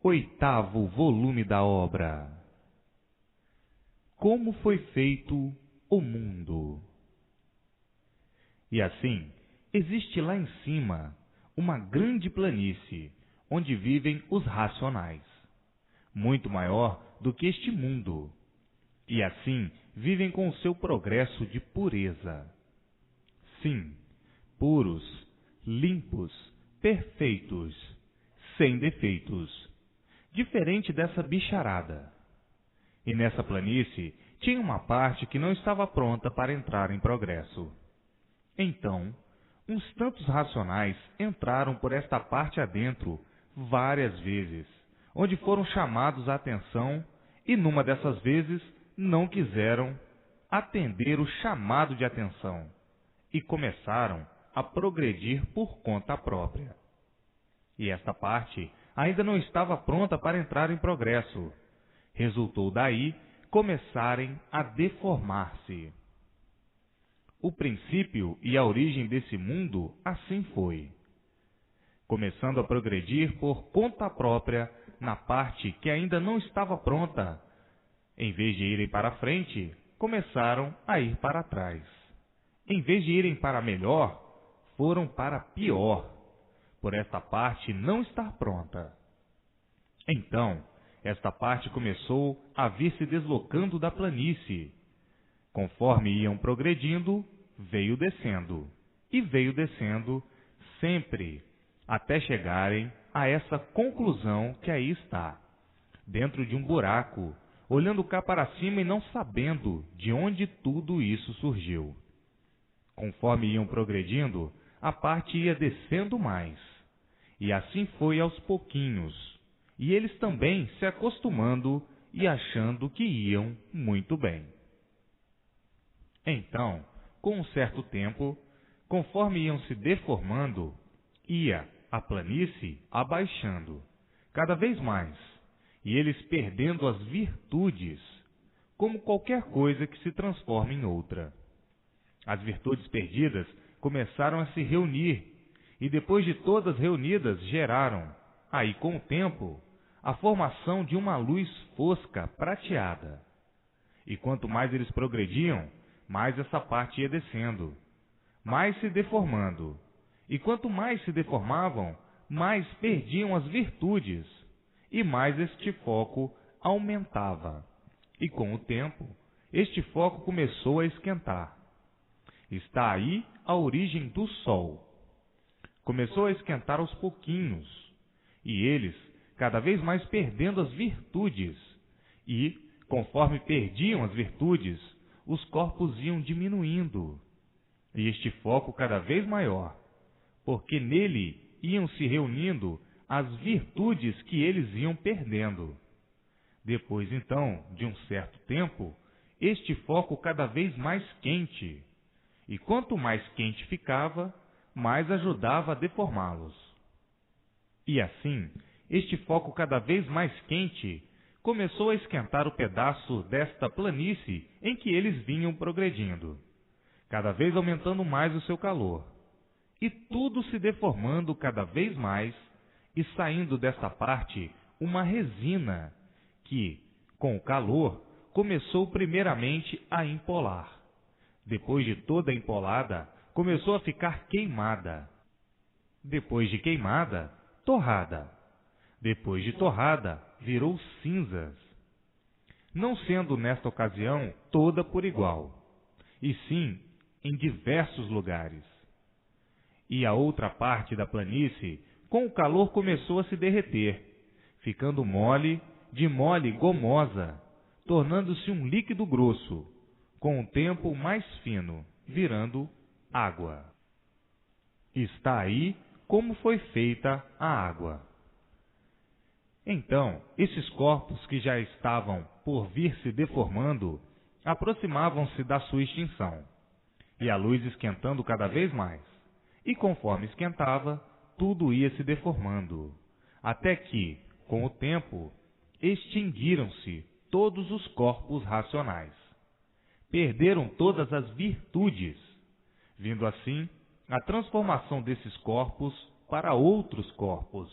Oitavo volume da obra. Como foi feito o mundo? E assim, existe lá em cima uma grande planície, onde vivem os racionais, muito maior do que este mundo, e assim vivem com o seu progresso de pureza. Sim, puros, limpos, perfeitos, sem defeitos, diferente dessa bicharada. E nessa planície tinha uma parte que não estava pronta para entrar em progresso. Então, uns tantos racionais entraram por esta parte adentro várias vezes, onde foram chamados a atenção, e numa dessas vezes não quiseram atender o chamado de atenção e começaram a progredir por conta própria. E esta parte ainda não estava pronta para entrar em progresso. Resultou daí começarem a deformar-se. O princípio e a origem desse mundo assim foi. Começando a progredir por conta própria na parte que ainda não estava pronta, em vez de irem para frente, começaram a ir para trás. Em vez de irem para melhor, foram para pior, por esta parte não estar pronta. Então, esta parte começou a vir se deslocando da planície. Conforme iam progredindo, veio descendo, e veio descendo sempre, até chegarem a essa conclusão que aí está, dentro de um buraco, olhando cá para cima e não sabendo de onde tudo isso surgiu. Conforme iam progredindo, a parte ia descendo mais, e assim foi aos pouquinhos, e eles também se acostumando e achando que iam muito bem. Então, com um certo tempo, conforme iam se deformando, ia a planície abaixando, cada vez mais, e eles perdendo as virtudes, como qualquer coisa que se transforma em outra. As virtudes perdidas começaram a se reunir, e depois de todas reunidas geraram, aí com o tempo, a formação de uma luz fosca prateada. E quanto mais eles progrediam, mais essa parte ia descendo, mais se deformando. E quanto mais se deformavam, mais perdiam as virtudes, e mais este foco aumentava. E com o tempo, este foco começou a esquentar. Está aí a origem do Sol. Começou a esquentar aos pouquinhos, e eles cada vez mais perdendo as virtudes, e, conforme perdiam as virtudes, os corpos iam diminuindo, e este foco cada vez maior, porque nele iam se reunindo as virtudes que eles iam perdendo. Depois, então, de um certo tempo, este foco cada vez mais quente, e quanto mais quente ficava, mais ajudava a deformá-los. E assim, este foco cada vez mais quente começou a esquentar o pedaço desta planície em que eles vinham progredindo, cada vez aumentando mais o seu calor, e tudo se deformando cada vez mais, e saindo desta parte uma resina que, com o calor, começou primeiramente a empolar. Depois de toda empolada, começou a ficar queimada. Depois de queimada, torrada. Depois de torrada, virou cinzas. Não sendo nesta ocasião toda por igual, e sim em diversos lugares. E a outra parte da planície, com o calor, começou a se derreter, ficando mole, de mole gomosa, tornando-se um líquido grosso, com o tempo mais fino, virando água. Está aí como foi feita a água. Então, esses corpos que já estavam por vir se deformando, aproximavam-se da sua extinção, e a luz esquentando cada vez mais, e conforme esquentava, tudo ia se deformando, até que, com o tempo, extinguiram-se todos os corpos racionais. Perderam todas as virtudes, vindo assim a transformação desses corpos para outros corpos.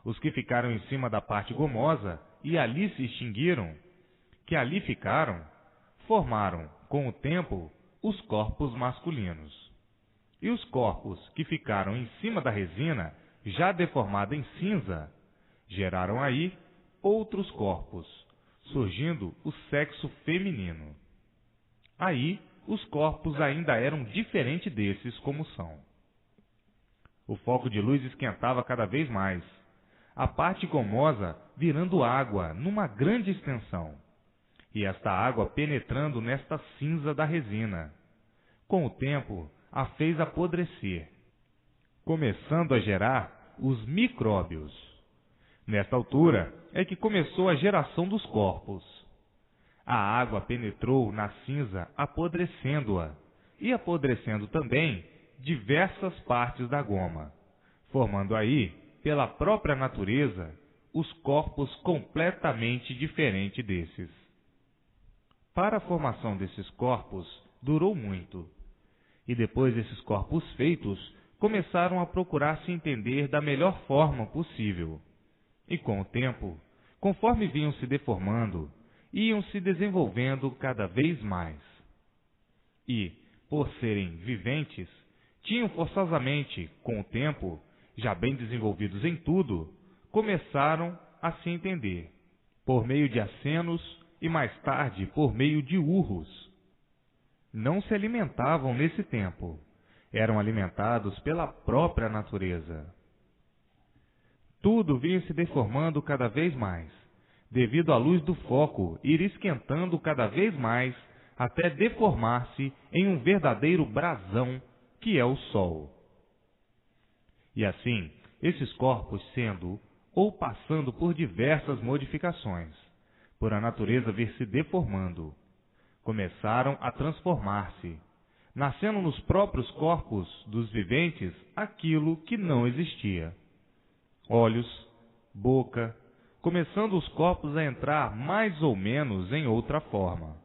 Os que ficaram em cima da parte gomosa e ali se extinguiram, que ali ficaram, formaram, com o tempo, os corpos masculinos. E os corpos que ficaram em cima da resina, já deformada em cinza, geraram aí outros corpos, surgindo o sexo feminino. Aí, os corpos ainda eram diferentes desses como são. O foco de luz esquentava cada vez mais, a parte gomosa virando água numa grande extensão, e esta água penetrando nesta cinza da resina. Com o tempo, a fez apodrecer, começando a gerar os micróbios. Nesta altura é que começou a geração dos corpos. A água penetrou na cinza, apodrecendo-a, e apodrecendo também diversas partes da goma, formando aí, pela própria natureza, os corpos completamente diferentes desses. Para a formação desses corpos, durou muito, e depois desses corpos feitos, começaram a procurar se entender da melhor forma possível. E com o tempo, conforme vinham se deformando, iam se desenvolvendo cada vez mais. E, por serem viventes, tinham forçosamente, com o tempo, já bem desenvolvidos em tudo, começaram a se entender, por meio de acenos e mais tarde por meio de urros. Não se alimentavam nesse tempo, eram alimentados pela própria natureza. Tudo vinha se deformando cada vez mais, devido à luz do foco ir esquentando cada vez mais até deformar-se em um verdadeiro brasão, que é o Sol. E assim, esses corpos sendo ou passando por diversas modificações, por a natureza vir se deformando, começaram a transformar-se, nascendo nos próprios corpos dos viventes aquilo que não existia. Olhos, boca, começando os corpos a entrar mais ou menos em outra forma.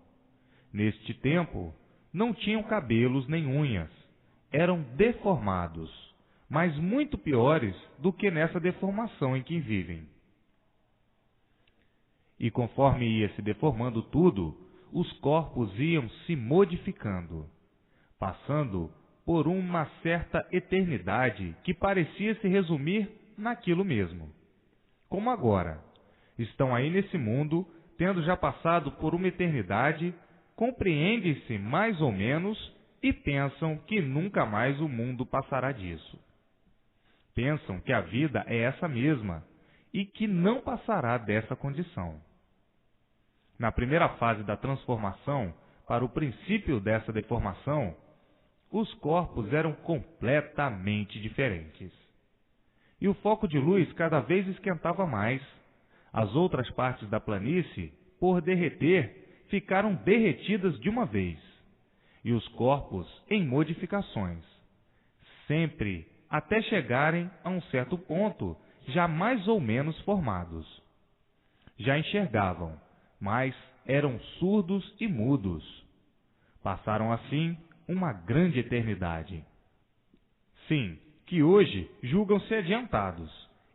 Neste tempo, não tinham cabelos nem unhas, eram deformados, mas muito piores do que nessa deformação em que vivem. E conforme ia se deformando tudo, os corpos iam se modificando, passando por uma certa eternidade que parecia se resumir naquilo mesmo. Como agora, estão aí nesse mundo, tendo já passado por uma eternidade, compreendem-se mais ou menos e pensam que nunca mais o mundo passará disso. Pensam que a vida é essa mesma e que não passará dessa condição. Na primeira fase da transformação, para o princípio dessa deformação, os corpos eram completamente diferentes. E o foco de luz cada vez esquentava mais. As outras partes da planície, por derreter, ficaram derretidas de uma vez. E os corpos em modificações, sempre até chegarem a um certo ponto, já mais ou menos formados. Já enxergavam, mas eram surdos e mudos. Passaram assim uma grande eternidade. Sim, que hoje julgam-se adiantados,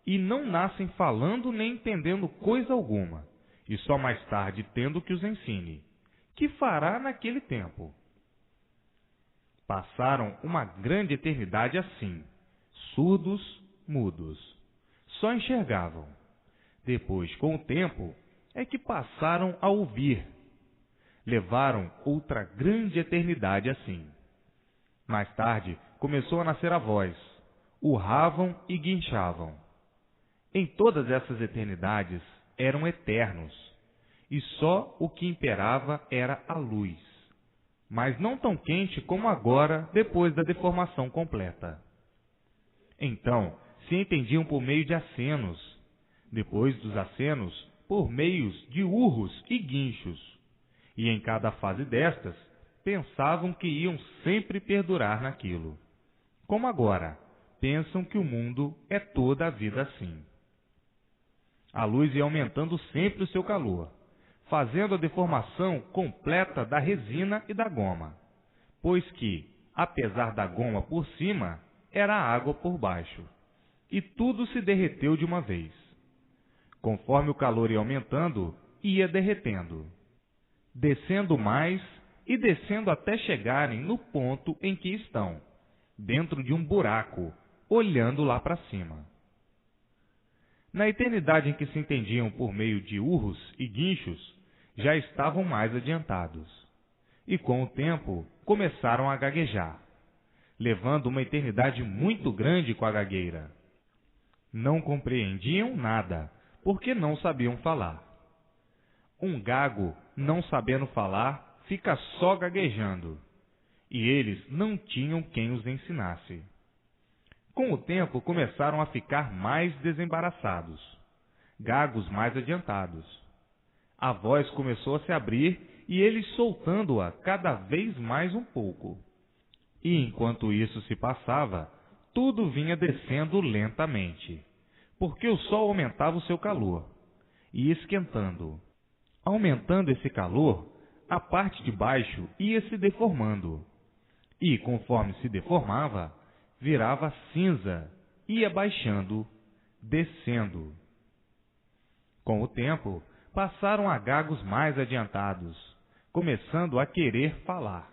e não nascem falando nem entendendo coisa alguma, e só mais tarde tendo que os ensine. Que fará naquele tempo? Passaram uma grande eternidade assim, surdos, mudos. Só enxergavam. Depois, com o tempo, é que passaram a ouvir. Levaram outra grande eternidade assim. Mais tarde, começou a nascer a voz. Urravam e guinchavam. Em todas essas eternidades, eram eternos. E só o que imperava era a luz. Mas não tão quente como agora, depois da deformação completa. Então, se entendiam por meio de acenos. Depois dos acenos, por meios de urros e guinchos. E em cada fase destas, pensavam que iam sempre perdurar naquilo. Como agora, pensam que o mundo é toda a vida assim. A luz ia aumentando sempre o seu calor, fazendo a deformação completa da resina e da goma, pois que, apesar da goma por cima, era água por baixo, e tudo se derreteu de uma vez. Conforme o calor ia aumentando, ia derretendo, descendo mais e descendo até chegarem no ponto em que estão, dentro de um buraco, olhando lá para cima. Na eternidade em que se entendiam por meio de urros e guinchos, já estavam mais adiantados, e com o tempo começaram a gaguejar, levando uma eternidade muito grande com a gagueira. Não compreendiam nada, porque não sabiam falar. Um gago, não sabendo falar, fica só gaguejando, e eles não tinham quem os ensinasse. Com o tempo começaram a ficar mais desembaraçados, gagos mais adiantados. A voz começou a se abrir e eles soltando-a cada vez mais um pouco. E enquanto isso se passava, tudo vinha descendo lentamente, porque o sol aumentava o seu calor, e esquentando. Aumentando esse calor, a parte de baixo ia se deformando, e conforme se deformava, virava cinza, ia baixando, descendo. Com o tempo, passaram a gagos mais adiantados, começando a querer falar,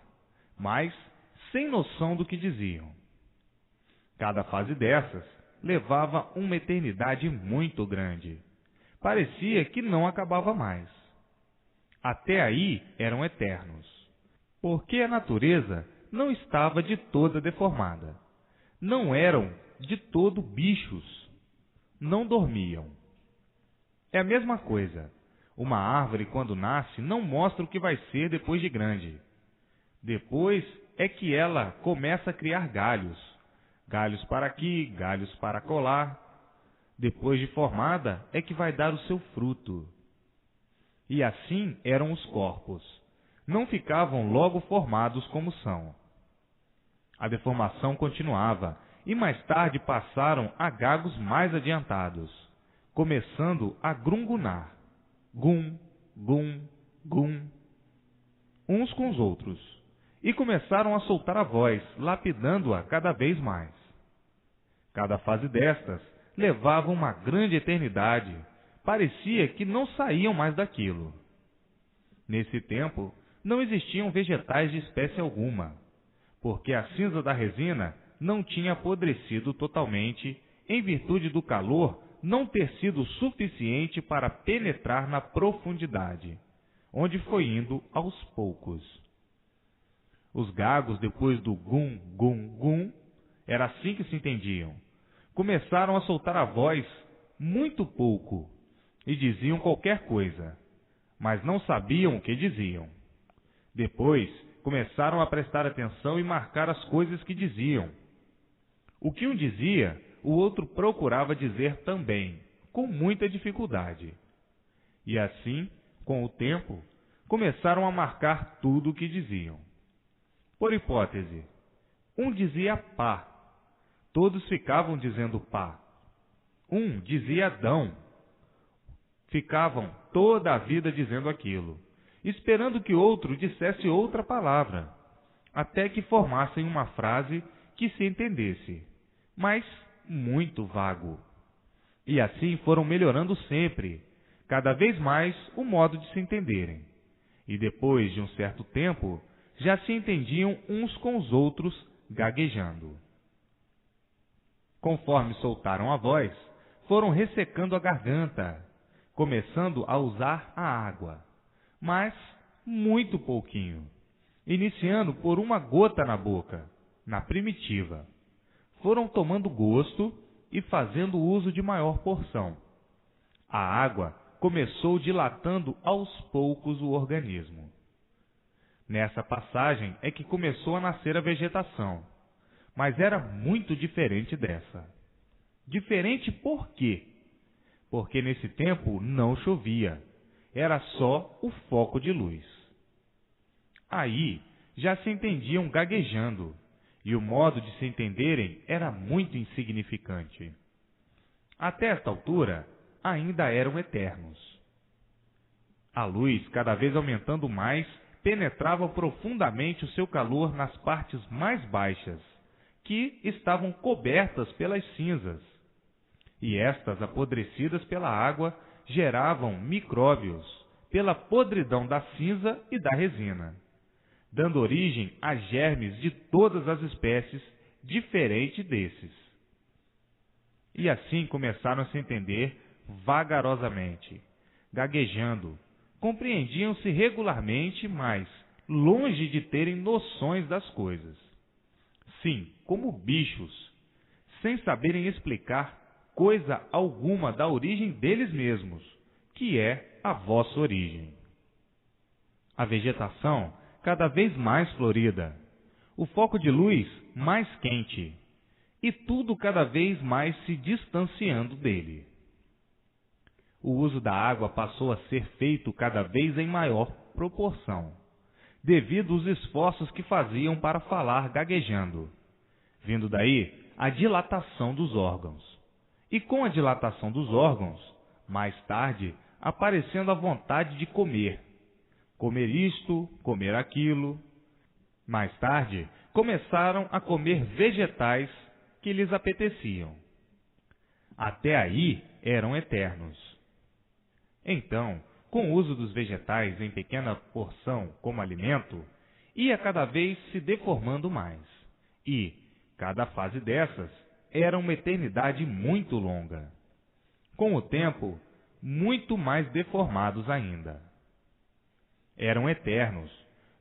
mas sem noção do que diziam. Cada fase dessas levava uma eternidade muito grande. Parecia que não acabava mais. Até aí eram eternos, porque a natureza não estava de toda deformada. Não eram de todo bichos. Não dormiam. É a mesma coisa. Uma árvore, quando nasce, não mostra o que vai ser depois de grande. Depois é que ela começa a criar galhos. Galhos para aqui, galhos para acolá. Depois de formada é que vai dar o seu fruto. E assim eram os corpos. Não ficavam logo formados como são. A deformação continuava, e mais tarde passaram a gagos mais adiantados, começando a grungunar, gum, gum, gum, uns com os outros, e começaram a soltar a voz, lapidando-a cada vez mais. Cada fase destas levava uma grande eternidade, parecia que não saíam mais daquilo. Nesse tempo, não existiam vegetais de espécie alguma, porque a cinza da resina não tinha apodrecido totalmente, em virtude do calor não ter sido suficiente para penetrar na profundidade, onde foi indo aos poucos. Os gagos, depois do gum, gum, gum, era assim que se entendiam, começaram a soltar a voz muito pouco e diziam qualquer coisa, mas não sabiam o que diziam. Depois, começaram a prestar atenção e marcar as coisas que diziam. O que um dizia, o outro procurava dizer também, com muita dificuldade. E assim, com o tempo, começaram a marcar tudo o que diziam. Por hipótese, um dizia pá, todos ficavam dizendo pá. Um dizia dão, ficavam toda a vida dizendo aquilo, esperando que outro dissesse outra palavra, até que formassem uma frase que se entendesse, mas muito vago. E assim foram melhorando sempre, cada vez mais o modo de se entenderem. E depois de um certo tempo, já se entendiam uns com os outros gaguejando. Conforme soltaram a voz, foram ressecando a garganta, começando a usar a água, mas muito pouquinho, iniciando por uma gota na boca, na primitiva. Foram tomando gosto e fazendo uso de maior porção. A água começou dilatando aos poucos o organismo. Nessa passagem é que começou a nascer a vegetação, mas era muito diferente dessa. Diferente por quê? Porque nesse tempo não chovia, era só o foco de luz. Aí já se entendiam gaguejando, e o modo de se entenderem era muito insignificante. Até esta altura, ainda eram eternos. A luz, cada vez aumentando mais, penetrava profundamente o seu calor nas partes mais baixas, que estavam cobertas pelas cinzas, e estas, apodrecidas pela água, geravam micróbios pela podridão da cinza e da resina, dando origem a germes de todas as espécies, diferente desses. E assim começaram a se entender vagarosamente, gaguejando, compreendiam-se regularmente, mas longe de terem noções das coisas. Sim, como bichos, sem saberem explicar coisa alguma da origem deles mesmos, que é a vossa origem. A vegetação cada vez mais florida, o foco de luz mais quente, e tudo cada vez mais se distanciando dele. O uso da água passou a ser feito cada vez em maior proporção, devido aos esforços que faziam para falar gaguejando, vindo daí a dilatação dos órgãos. E com a dilatação dos órgãos, mais tarde, aparecendo a vontade de comer isto, comer aquilo. Mais tarde, começaram a comer vegetais que lhes apeteciam. Até aí eram eternos. Então, com o uso dos vegetais em pequena porção como alimento, ia cada vez se deformando mais. E, cada fase dessas, era uma eternidade muito longa. Com o tempo, muito mais deformados ainda. Eram eternos,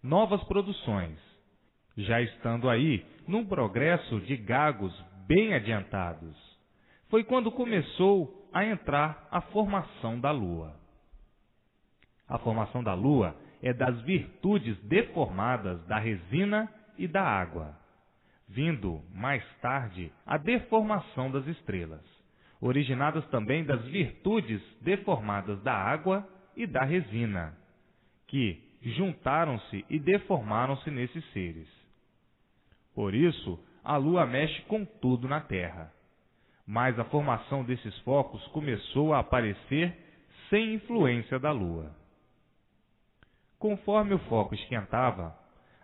novas produções, já estando aí num progresso de gagos bem adiantados. Foi quando começou a entrar a formação da Lua. A formação da Lua é das virtudes deformadas da resina e da água, vindo mais tarde a deformação das estrelas, originadas também das virtudes deformadas da água e da resina, que juntaram-se e deformaram-se nesses seres. Por isso, a Lua mexe com tudo na Terra. Mas a formação desses focos começou a aparecer sem influência da Lua. Conforme o foco esquentava,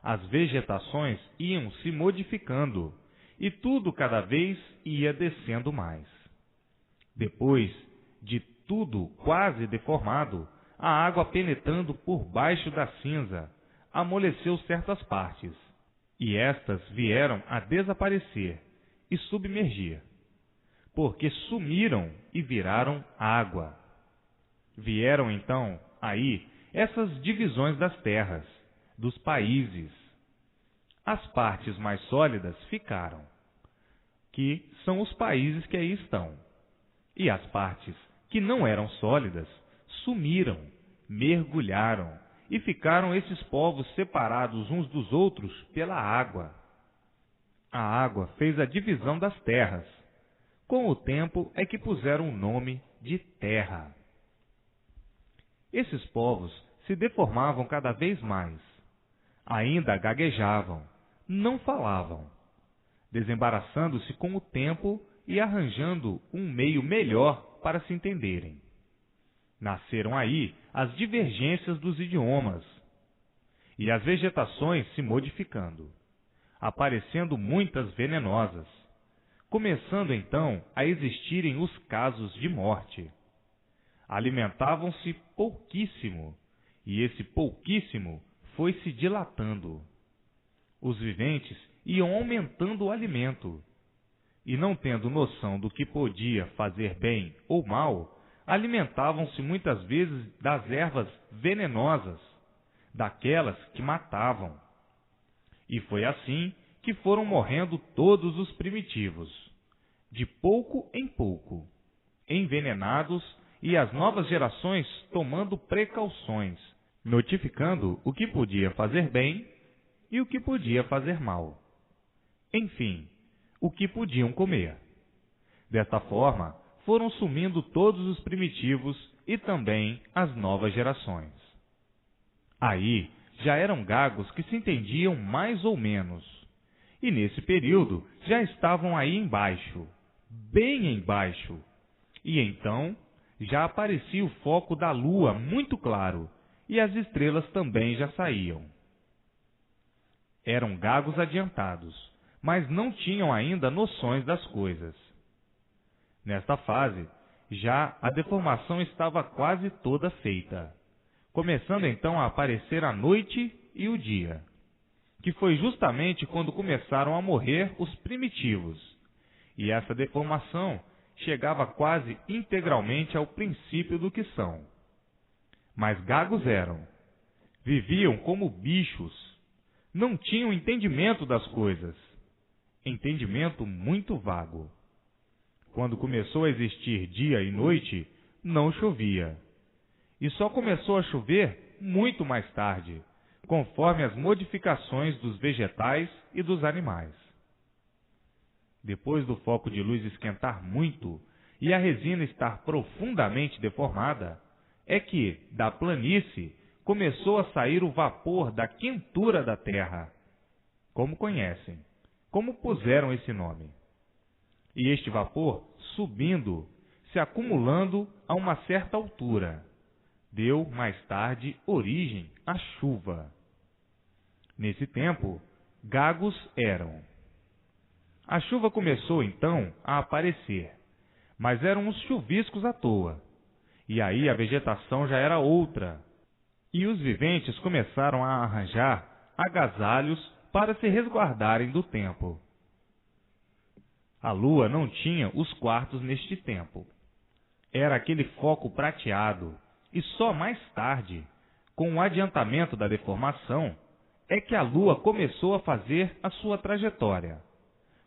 as vegetações iam se modificando e tudo cada vez ia descendo mais. Depois de tudo quase deformado, a água penetrando por baixo da cinza amoleceu certas partes, e estas vieram a desaparecer e submergir, porque sumiram e viraram água. Vieram então aí essas divisões das terras, dos países. As partes mais sólidas ficaram, que são os países que aí estão, e as partes que não eram sólidas sumiram, mergulharam, e ficaram esses povos separados uns dos outros pela água. A água fez a divisão das terras. Com o tempo é que puseram o nome de terra. Esses povos se deformavam cada vez mais. Ainda gaguejavam, não falavam, desembaraçando-se com o tempo e arranjando um meio melhor para se entenderem. Nasceram aí as divergências dos idiomas e as vegetações se modificando, aparecendo muitas venenosas, começando então a existirem os casos de morte. Alimentavam-se pouquíssimo, e esse pouquíssimo foi se dilatando. Os viventes iam aumentando o alimento, e não tendo noção do que podia fazer bem ou mal, alimentavam-se muitas vezes das ervas venenosas, daquelas que matavam. E foi assim que foram morrendo todos os primitivos, de pouco em pouco, envenenados, e as novas gerações tomando precauções, notificando o que podia fazer bem e o que podia fazer mal. Enfim, o que podiam comer. Desta forma, foram sumindo todos os primitivos e também as novas gerações. Aí já eram gagos que se entendiam mais ou menos, e nesse período já estavam aí embaixo, bem embaixo, e então já aparecia o foco da Lua muito claro, e as estrelas também já saíam. Eram gagos adiantados, mas não tinham ainda noções das coisas. Nesta fase, já a deformação estava quase toda feita, começando então a aparecer a noite e o dia, que foi justamente quando começaram a morrer os primitivos, e essa deformação chegava quase integralmente ao princípio do que são. Mas gagos eram, viviam como bichos, não tinham entendimento das coisas, entendimento muito vago. Quando começou a existir dia e noite, não chovia. E só começou a chover muito mais tarde, conforme as modificações dos vegetais e dos animais. Depois do foco de luz esquentar muito e a resina estar profundamente deformada, é que, da planície, começou a sair o vapor da quentura da terra, como conhecem, como puseram esse nome. E este vapor, subindo, se acumulando a uma certa altura, deu, mais tarde, origem à chuva. Nesse tempo, gagos eram. A chuva começou, então, a aparecer, mas eram uns chuviscos à toa. E aí a vegetação já era outra, e os viventes começaram a arranjar agasalhos para se resguardarem do tempo. A lua não tinha os quartos neste tempo. Era aquele foco prateado, e só mais tarde, com o adiantamento da deformação, é que a lua começou a fazer a sua trajetória.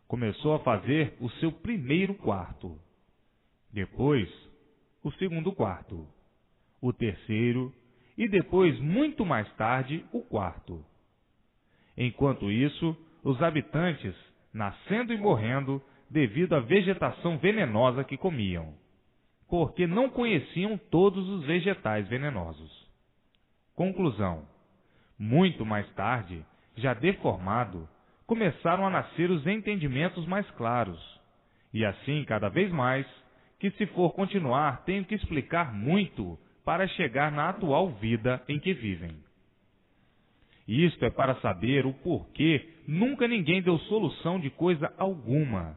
Começou a fazer o seu primeiro quarto. Depois, o segundo quarto. O terceiro, e depois, muito mais tarde, o quarto. Enquanto isso, os habitantes, nascendo e morrendo, devido à vegetação venenosa que comiam, porque não conheciam todos os vegetais venenosos. Conclusão: muito mais tarde, já deformado, começaram a nascer os entendimentos mais claros, e assim, cada vez mais, que se for continuar, tenho que explicar muito para chegar na atual vida em que vivem. Isto é para saber o porquê nunca ninguém deu solução de coisa alguma.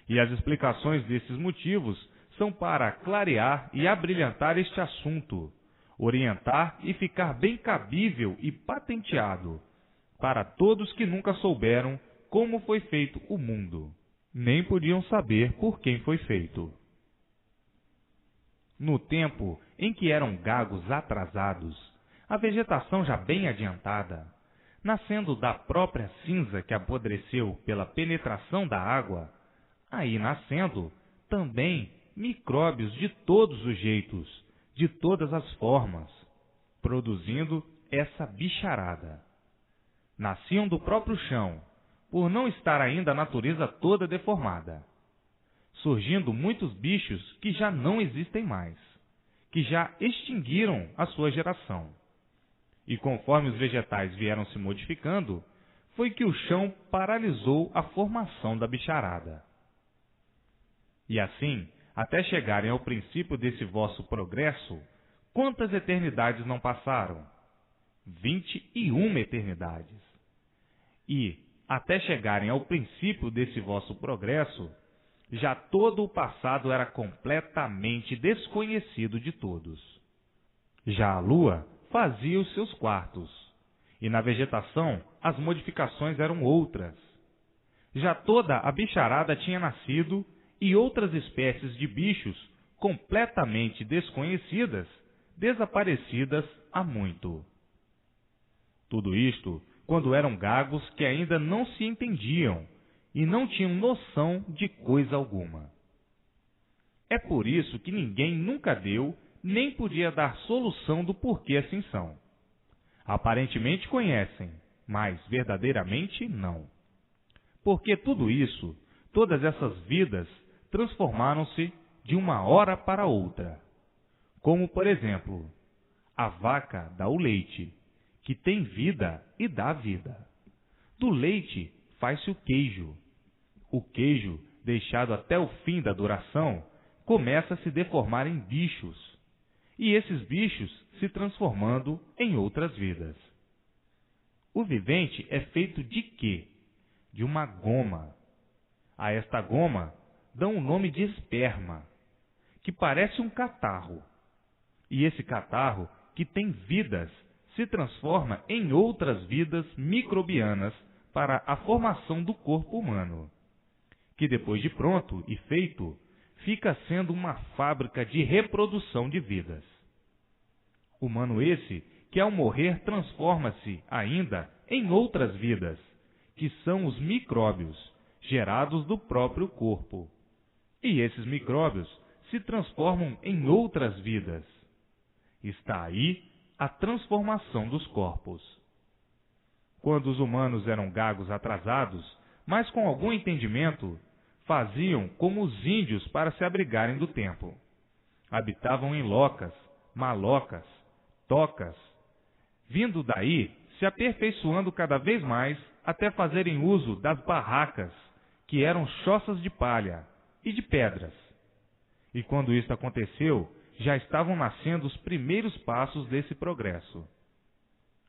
E as explicações desses motivos são para clarear e abrilhantar este assunto, orientar e ficar bem cabível e patenteado para todos que nunca souberam como foi feito o mundo, nem podiam saber por quem foi feito. No tempo em que eram gagos atrasados, a vegetação já bem adiantada, nascendo da própria cinza que apodreceu pela penetração da água, aí nascendo também micróbios de todos os jeitos, de todas as formas, produzindo essa bicharada. Nasciam do próprio chão, por não estar ainda a natureza toda deformada, surgindo muitos bichos que já não existem mais, que já extinguiram a sua geração. E conforme os vegetais vieram se modificando, foi que o chão paralisou a formação da bicharada. E assim, até chegarem ao princípio desse vosso progresso, quantas eternidades não passaram? 21 eternidades. E, até chegarem ao princípio desse vosso progresso, já todo o passado era completamente desconhecido de todos. Já a lua fazia os seus quartos, e na vegetação as modificações eram outras. Já toda a bicharada tinha nascido, e outras espécies de bichos completamente desconhecidas, desaparecidas há muito. Tudo isto quando eram gagos que ainda não se entendiam e não tinham noção de coisa alguma. É por isso que ninguém nunca deu nem podia dar solução do porquê assim são. Aparentemente conhecem, mas verdadeiramente não. Porque tudo isso, todas essas vidas, transformaram-se de uma hora para outra. Como, por exemplo, a vaca dá o leite, que tem vida e dá vida. Do leite faz-se o queijo. O queijo, deixado até o fim da duração, começa a se deformar em bichos, e esses bichos se transformando em outras vidas. O vivente é feito de quê? De uma goma. A esta goma dão o nome de esperma, que parece um catarro. E esse catarro, que tem vidas, se transforma em outras vidas microbianas para a formação do corpo humano, que depois de pronto e feito, fica sendo uma fábrica de reprodução de vidas. Humano esse que ao morrer transforma-se ainda em outras vidas, que são os micróbios, gerados do próprio corpo. E esses micróbios se transformam em outras vidas. Está aí a transformação dos corpos. Quando os humanos eram gagos atrasados, mas com algum entendimento, faziam como os índios para se abrigarem do tempo. Habitavam em locas, malocas, tocas, vindo daí, se aperfeiçoando cada vez mais, até fazerem uso das barracas, que eram choças de palha e de pedras. E quando isso aconteceu, já estavam nascendo os primeiros passos desse progresso.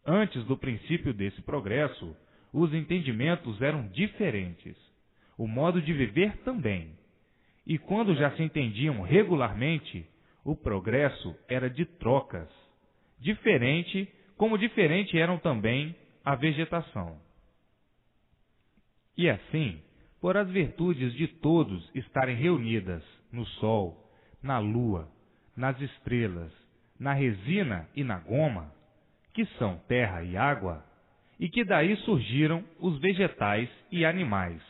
Antes do princípio desse progresso, os entendimentos eram diferentes, o modo de viver também. E quando já se entendiam regularmente, o progresso era de trocas, diferente como diferente eram também a vegetação. E assim, por as virtudes de todos estarem reunidas no sol, na lua, nas estrelas, na resina e na goma, que são terra e água, e que daí surgiram os vegetais e animais,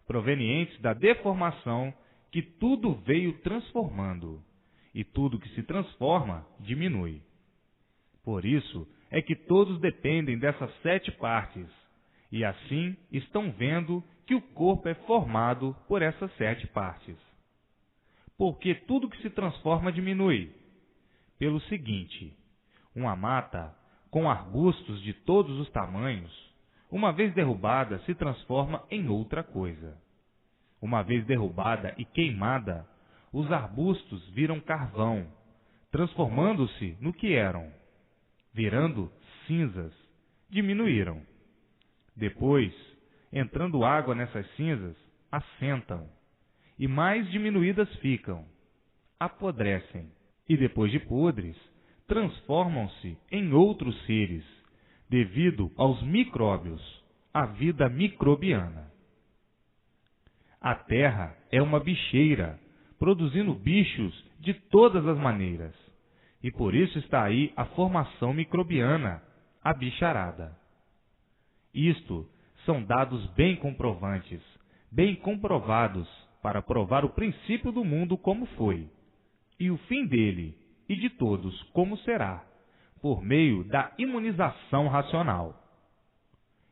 provenientes da deformação que tudo veio transformando, e tudo que se transforma diminui. Por isso é que todos dependem dessas 7 partes, e assim estão vendo que o corpo é formado por essas 7 partes. Porque tudo que se transforma diminui. Pelo seguinte, uma mata com arbustos de todos os tamanhos, uma vez derrubada, se transforma em outra coisa. Uma vez derrubada e queimada, os arbustos viram carvão, transformando-se no que eram, virando cinzas, diminuíram. Depois, entrando água nessas cinzas, assentam, e mais diminuídas ficam, apodrecem, e depois de podres, transformam-se em outros seres, devido aos micróbios, à vida microbiana. A terra é uma bicheira, produzindo bichos de todas as maneiras, e por isso está aí a formação microbiana, a bicharada. Isto são dados bem comprovantes, bem comprovados, para provar o princípio do mundo como foi, e o fim dele e de todos como será, por meio da imunização racional.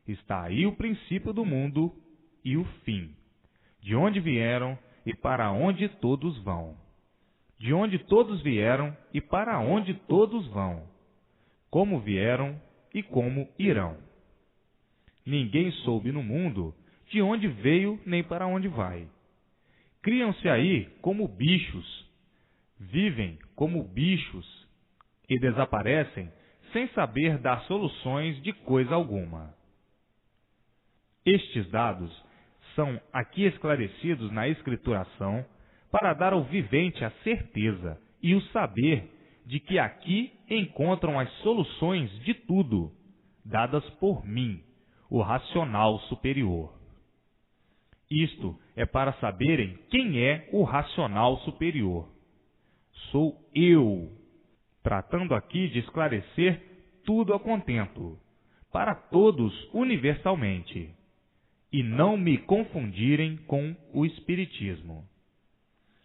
Está aí o princípio do mundo e o fim, de onde vieram e para onde todos vão, de onde todos vieram e para onde todos vão, como vieram e como irão. Ninguém soube no mundo de onde veio nem para onde vai. Criam-se aí como bichos, vivem como bichos e desaparecem sem saber dar soluções de coisa alguma. Estes dados são aqui esclarecidos na escrituração para dar ao vivente a certeza e o saber de que aqui encontram as soluções de tudo, dadas por mim, o racional superior. Isto é para saberem quem é o racional superior. Sou eu, tratando aqui de esclarecer tudo a contento, para todos universalmente, e não me confundirem com o espiritismo.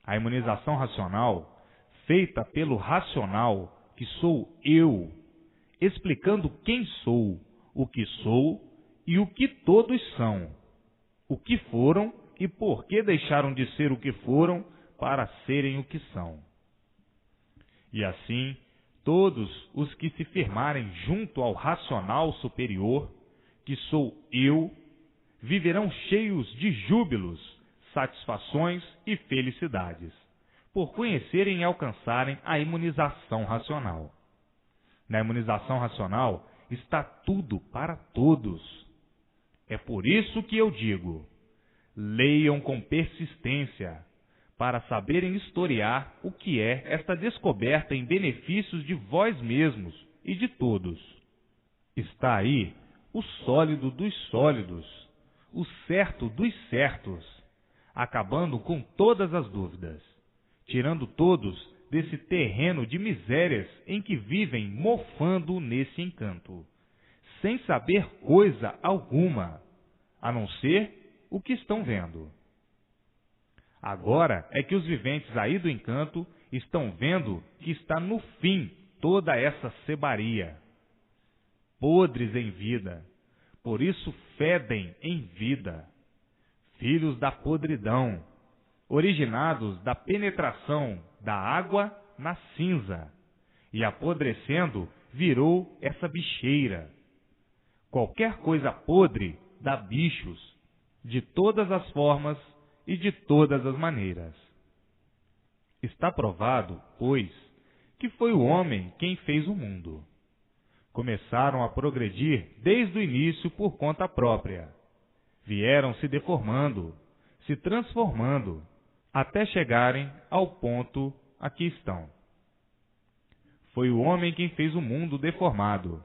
A imunização racional, feita pelo racional, que sou eu, explicando quem sou, o que sou e o que todos são, o que foram e por que deixaram de ser o que foram para serem o que são. E assim, todos os que se firmarem junto ao racional superior, que sou eu, viverão cheios de júbilos, satisfações e felicidades, por conhecerem e alcançarem a imunização racional. Na imunização racional está tudo para todos. É por isso que eu digo, leiam com persistência, para saberem historiar o que é esta descoberta em benefícios de vós mesmos e de todos. Está aí o sólido dos sólidos, o certo dos certos, acabando com todas as dúvidas, tirando todos desse terreno de misérias em que vivem mofando nesse encanto, sem saber coisa alguma, a não ser o que estão vendo. Agora é que os viventes aí do encanto estão vendo que está no fim toda essa sebaria. Podres em vida, por isso fedem em vida. Filhos da podridão, originados da penetração da água na cinza, e apodrecendo virou essa bicheira. Qualquer coisa podre dá bichos, de todas as formas e de todas as maneiras. Está provado, pois, que foi o homem quem fez o mundo. Começaram a progredir desde o início por conta própria. Vieram se deformando, se transformando, até chegarem ao ponto a que estão. Foi o homem quem fez o mundo deformado.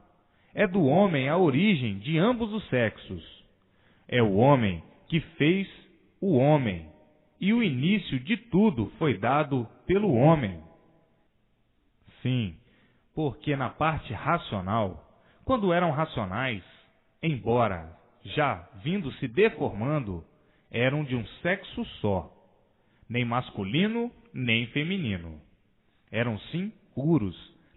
É do homem a origem de ambos os sexos. É o homem que fez o homem, e o início de tudo foi dado pelo homem. Sim, porque na parte racional, quando eram racionais, embora já vindo se deformando, eram de um sexo só, nem masculino nem feminino. Eram sim puros,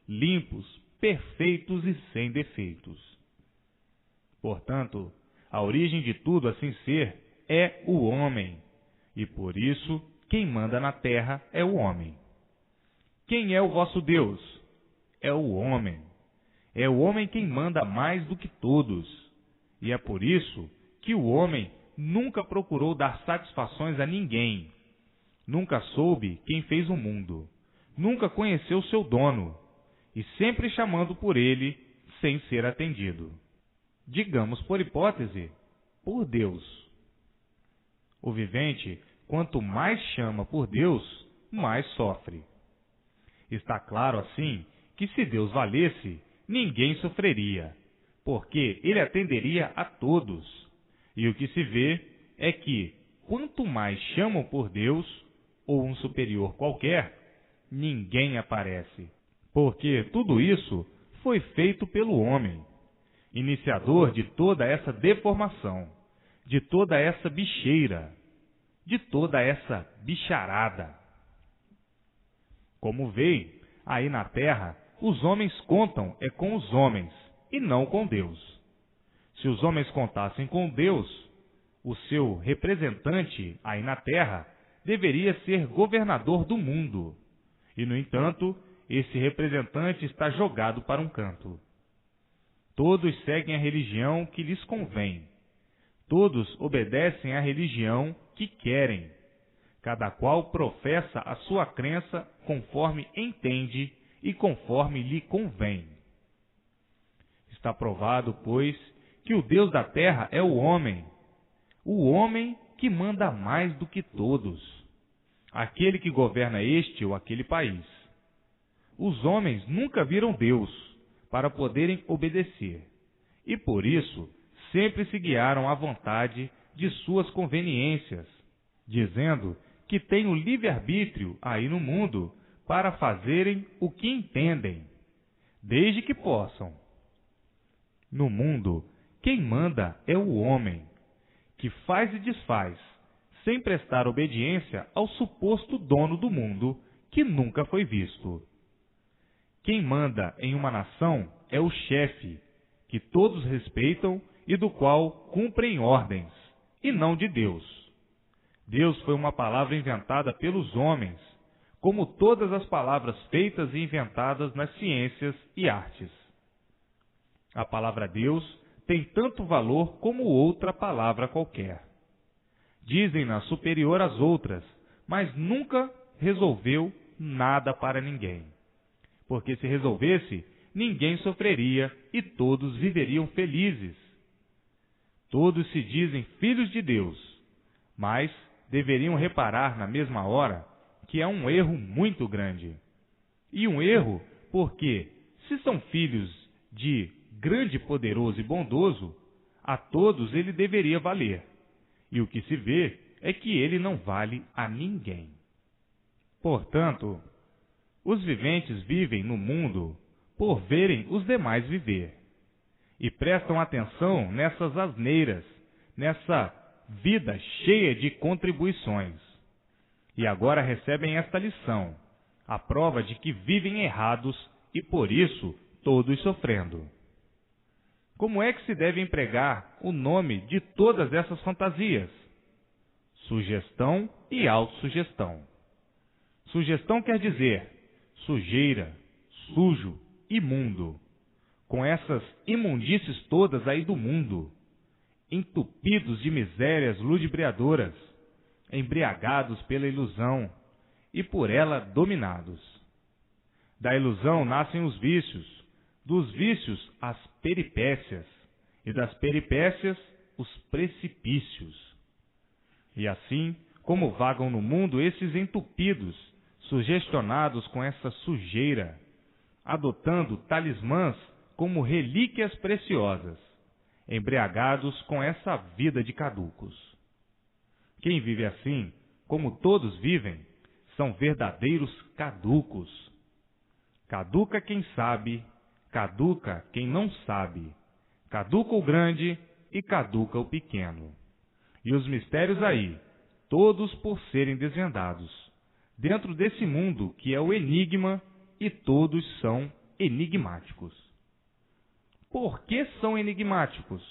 limpos, perfeitos e sem defeitos. Portanto, a origem de tudo assim ser é o homem, e por isso quem manda na terra é o homem. Quem é o vosso Deus? É o homem. É o homem quem manda mais do que todos, e é por isso que o homem nunca procurou dar satisfações a ninguém, nunca soube quem fez o mundo, nunca conheceu seu dono, e sempre chamando por ele sem ser atendido. Digamos por hipótese, por Deus. O vivente, quanto mais chama por Deus, mais sofre. Está claro, assim, que se Deus valesse, ninguém sofreria, porque ele atenderia a todos. E o que se vê é que, quanto mais chamam por Deus, ou um superior qualquer, ninguém aparece, porque tudo isso foi feito pelo homem, iniciador de toda essa deformação, de toda essa bicheira, de toda essa bicharada. Como veem, aí na terra, os homens contam é com os homens, e não com Deus. Se os homens contassem com Deus, o seu representante aí na terra deveria ser governador do mundo. E, no entanto, esse representante está jogado para um canto. Todos seguem a religião que lhes convém. Todos obedecem à religião que querem. Cada qual professa a sua crença conforme entende e conforme lhe convém. Está provado, pois, que o Deus da terra é o homem que manda mais do que todos, aquele que governa este ou aquele país. Os homens nunca viram Deus para poderem obedecer, e por isso sempre se guiaram à vontade de suas conveniências, dizendo que têm o livre-arbítrio aí no mundo para fazerem o que entendem, desde que possam. No mundo, quem manda é o homem, que faz e desfaz, sem prestar obediência ao suposto dono do mundo, que nunca foi visto. Quem manda em uma nação é o chefe, que todos respeitam e do qual cumprem ordens, e não de Deus. Deus foi uma palavra inventada pelos homens, como todas as palavras feitas e inventadas nas ciências e artes. A palavra Deus tem tanto valor como outra palavra qualquer. Dizem-na superior às outras, mas nunca resolveu nada para ninguém. Porque se resolvesse, ninguém sofreria e todos viveriam felizes. Todos se dizem filhos de Deus, mas deveriam reparar na mesma hora que é um erro muito grande. E um erro porque, se são filhos de grande, poderoso e bondoso, a todos ele deveria valer. E o que se vê é que ele não vale a ninguém. Portanto, os viventes vivem no mundo por verem os demais viver. E prestam atenção nessas asneiras, nessa vida cheia de contribuições. E agora recebem esta lição, a prova de que vivem errados e por isso todos sofrendo. Como é que se deve empregar o nome de todas essas fantasias? Sugestão e autossugestão. Sugestão quer dizer sujeira, sujo, imundo. Com essas imundícies todas aí do mundo, entupidos de misérias ludibriadoras, embriagados pela ilusão e por ela dominados. Da ilusão nascem os vícios, dos vícios as peripécias, e das peripécias os precipícios. E assim, como vagam no mundo esses entupidos, sugestionados com essa sujeira, adotando talismãs como relíquias preciosas, embriagados com essa vida de caducos. Quem vive assim, como todos vivem, são verdadeiros caducos. Caduca quem sabe, caduca quem não sabe, caduca o grande e caduca o pequeno. E os mistérios aí, todos por serem desvendados, dentro desse mundo que é o enigma, e todos são enigmáticos. Por que são enigmáticos?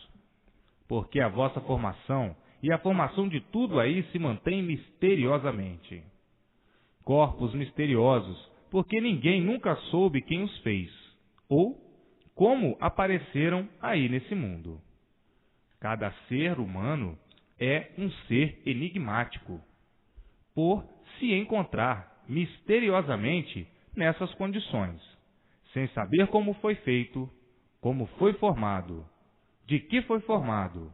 Porque a vossa formação e a formação de tudo aí se mantém misteriosamente. Corpos misteriosos, porque ninguém nunca soube quem os fez, ou como apareceram aí nesse mundo. Cada ser humano é um ser enigmático, por se encontrar misteriosamente nessas condições, sem saber como foi feito, como foi formado, de que foi formado,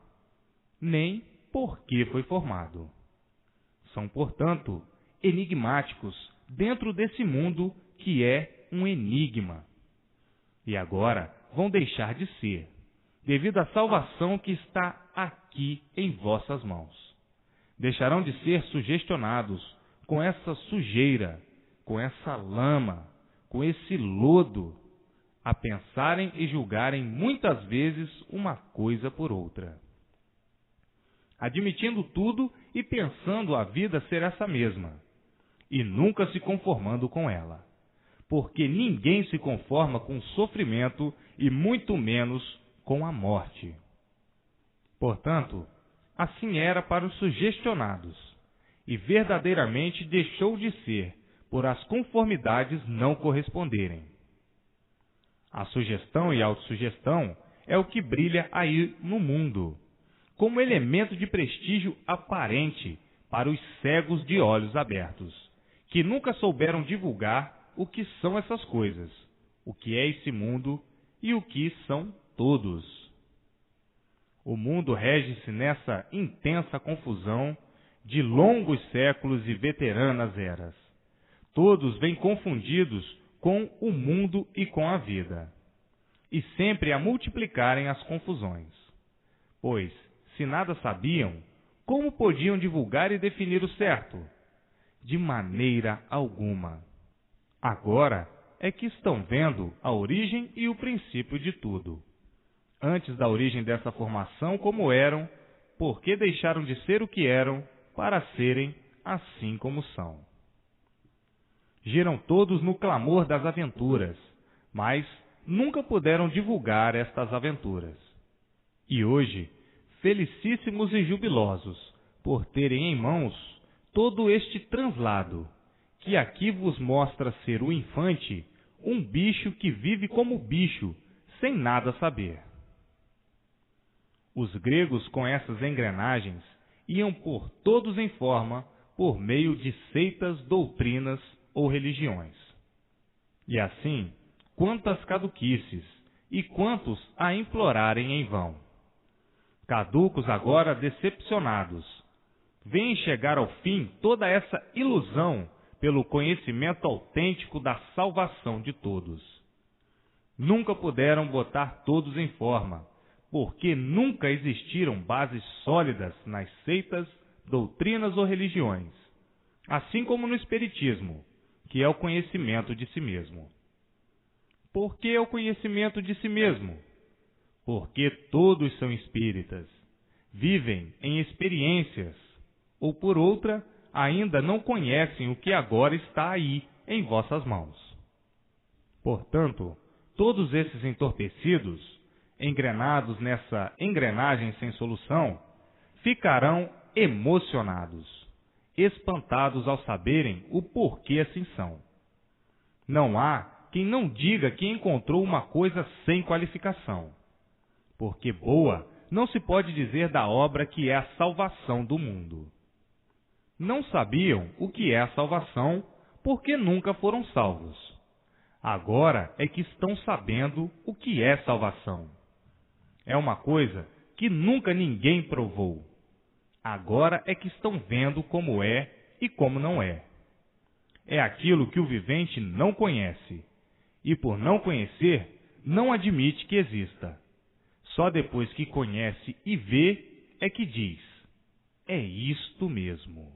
nem por que foi formado. São, portanto, enigmáticos dentro desse mundo que é um enigma. E agora vão deixar de ser, devido à salvação que está aqui em vossas mãos. Deixarão de ser sugestionados com essa sujeira, com essa lama, com esse lodo, a pensarem e julgarem muitas vezes uma coisa por outra. Admitindo tudo e pensando a vida ser essa mesma, e nunca se conformando com ela, porque ninguém se conforma com o sofrimento e muito menos com a morte. Portanto, assim era para os sugestionados, e verdadeiramente deixou de ser por as conformidades não corresponderem. A sugestão e a autossugestão é o que brilha aí no mundo, como elemento de prestígio aparente para os cegos de olhos abertos, que nunca souberam divulgar o que são essas coisas, o que é esse mundo e o que são todos. O mundo rege-se nessa intensa confusão de longos séculos e veteranas eras. Todos vêm confundidos com o mundo e com a vida, e sempre a multiplicarem as confusões. Pois, se nada sabiam, como podiam divulgar e definir o certo? De maneira alguma. Agora é que estão vendo a origem e o princípio de tudo. Antes da origem dessa formação, como eram, por que deixaram de ser o que eram, para serem assim como são. Giram todos no clamor das aventuras, mas nunca puderam divulgar estas aventuras. E hoje, felicíssimos e jubilosos, por terem em mãos todo este translado, que aqui vos mostra ser o infante, um bicho que vive como bicho, sem nada saber. Os gregos, com essas engrenagens, iam pôr todos em forma por meio de seitas, doutrinas ou religiões. E assim, quantas caduquices, e quantos a implorarem em vão. Caducos agora decepcionados, veem chegar ao fim toda essa ilusão pelo conhecimento autêntico da salvação de todos. Nunca puderam botar todos em forma, porque nunca existiram bases sólidas nas seitas, doutrinas ou religiões, assim como no espiritismo, que é o conhecimento de si mesmo. Por que o conhecimento de si mesmo? Porque todos são espíritas, vivem em experiências, ou por outra, ainda não conhecem o que agora está aí em vossas mãos. Portanto, todos esses entorpecidos, engrenados nessa engrenagem sem solução, ficarão emocionados, espantados ao saberem o porquê assim são. Não há quem não diga que encontrou uma coisa sem qualificação, porque boa não se pode dizer da obra que é a salvação do mundo. Não sabiam o que é a salvação, porque nunca foram salvos. Agora é que estão sabendo o que é salvação. É uma coisa que nunca ninguém provou. Agora é que estão vendo como é e como não é. É aquilo que o vivente não conhece, e por não conhecer, não admite que exista. Só depois que conhece e vê é que diz: é isto mesmo.